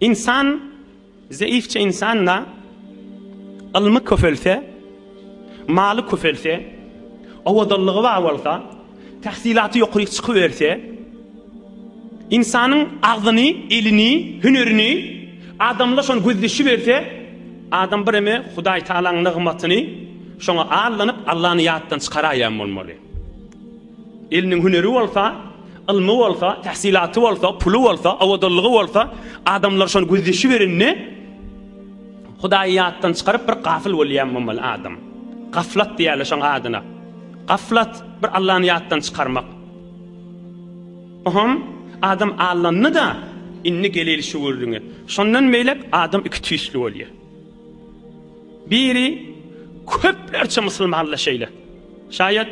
İnsan, zayıfça insanla ilmi köfelse, malı köfelse, avadallığı var olsa, tahsilatı yukarı çıkıverse, insanın ağzını, elini, hünerini, adamla şonu gözleşi verse, adam bir eme Huday Taala'nın nığmatını şona ağırlanıp Allah'ını yattan çıkarayam olmalı. Elinin hüneri olsa, ilmi olsa, tahsilatı olsa, pulu olsa, avadallığı olsa, adamlar şonu gözleşi verini Huday yattan çıkarıp bir gafil oliyam olmalı adam. Gaflat diyeler şona adına. Gaflat bir Allah'ını yattan çıkarmak. Oham adam Allah'ını da inni geleli şu vurduğunu. Şondan meylep adam iki tüyslü oluyor. Biri köplerçe Müslümanla şeyle. Şayet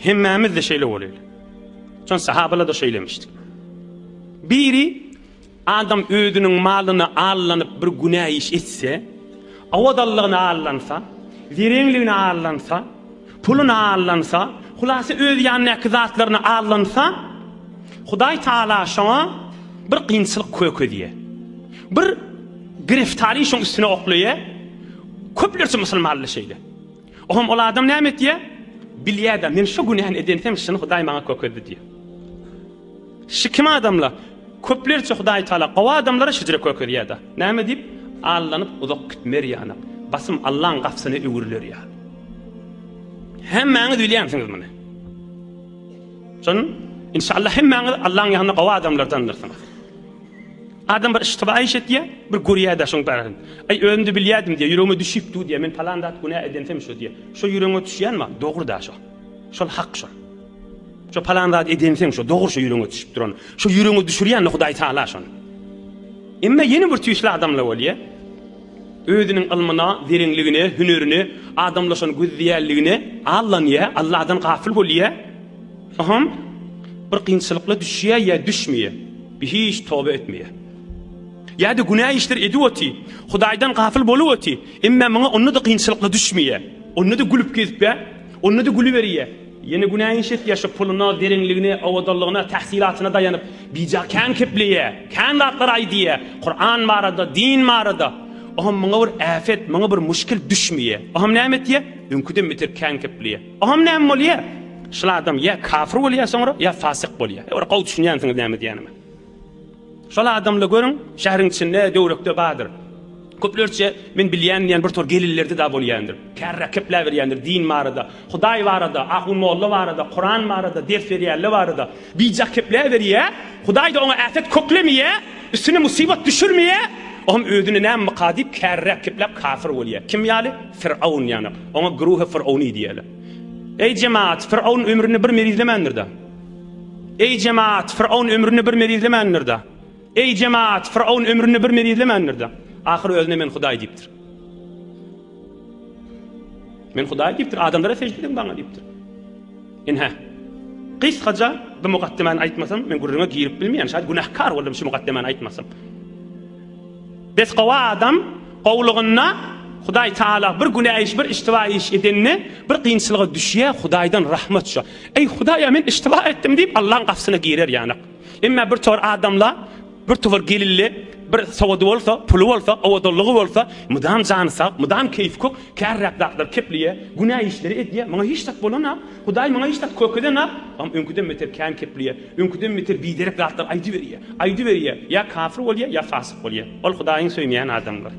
hemmemiz de şeyle oluyor. Son sahabalar da şeylemiştik. Biri adam ödünün malını ağırlanıp bir günah iş etse, avadallığına ağırlansa, zirenliğine ağırlansa, puluna ağırlansa, hulası öz yanına kızatlarına ağırlansa, Huday Taala şona bir kıyınçılık kökü diye. Bir griftari şon üstüne okluyor. Köplerçe Müslümanlı şeyle. Oham ol adam ne emet diye? Bilyada men şu günahını edensem şunu Huday bana köküdü diye. Şu kim adamla? Köplerçe Huday Taala qava adamlara şıcıra kökü diye da. Ne emet deyip ağırlanıp uzak gitmer yana. Basım Allah'ın kafsını öwürler ya. Hemmeniz bilýämsiňiz bunu. Şonun İnşallah hemmeniz Allah'ın yanına qava adamlardandırsınız. Adam bir iştiba iş etdiye, bir guriye da şoň barın. Ay öňümde bilýärdim diye, ýüreğime düşüpdi diye, men falan dat günah edensem şu diye. Şu ýüreğime düşýänmi? Dogry da şu. Şol hak şu. Şu falan dat edensem şu, dogry şu ýüreğime düşüp duran. Şu ýüreğime düşürýän Hudaý Taala şonu. Emme ýeni bir tüýsli adamla bolýar. Özünün ilmine, zerinligine, hünerini, adamla şonu gözleýärligine allanýar, Allah'dan gafil bolýar. Aham bir kıyınçılıkla düşüyor ya düşmüyor. Bir hiç tövbe etmiyor. Ya da günah işler ediyorti. Hudaydan gafil boluyorti. Ama bana onu da kıyınçılıkla düşmüyor. Onu da gülüp gezip ya. Onu da gülüveriyor. Yeni günah işet ya şu puluna, derinliğine, avadallığına, tahsilatına dayanıp bica kan kepliye, kan ratlar aydiye, Kur'an marada, din marada. Aham bana bir afet, bana bir müşkil düşmüyor. Aham ne emet ya? Ünküden bitir kan kepliye. Aham ne emet oluyor? Şol adam ya kafir bolýar soňra ya fasık bolýar. Ora gaw düşünýänsiňiz näme diýenimi? Şol adamla görüň, şähriň içinde döwrekde badyr. Köplerçe men bilýän ýa bir tor gelillerde da bolýandyr. Kärre kepler berýändir din marada, Hudaý barada, ahun molla barada, Kur'an barada, ders berýärler barada. Bica kepler berýär, Hudaý da ona afet köklemýär, üstüne musibet düşürmeýär. Ohm ödüne näme qadyp kärre kepler kafir bolýar. Kim ýaly? Firavun ýany. Ona guruhy Firavuni diýerler. Ey cemaat, Firavun ömrünü bir merizlemendir da. Ey cemaat, Firavun ömrünü bir merizlemendir da. Ey cemaat, Firavun ömrünü bir merizlemendir da. Ahir özüne men Hudaý diýipdir. Men Hudaý diýipdir, adamlara secde edin bana diýipdir. Inha. Qysgaça bu muqaddimany aýtmasam, men gurruna girip bilmeýän, şaýat günahkar boldum şu muqaddimany aýtmasam. Bes qawa adam qowlugyna Hudaý Taala bir günah iş, bir iştiba iş edenni bir kıyınçılığa düşüyor, Hudaýdan rahmet şu. Ey Hudaýa men iştiba etdim deyip Allah'ın kafsına girer yani. Emma bir tor adamla, bir tor gelilli, bir savadu olsa, pulu olsa, avadallığı olsa, mudam cansa, mudam keyif kok, kärraklar kepliye, günah işleri ediye, bana hiç tat bolana, Hudaý bana hiç tat köküdena, am önküden meter kan kepliye, önküden meter biderek ratlar aydı veriye, ya kafir bolýar, ya fasık bolýar. Ol Hudaýyň söýmeýän adamlar.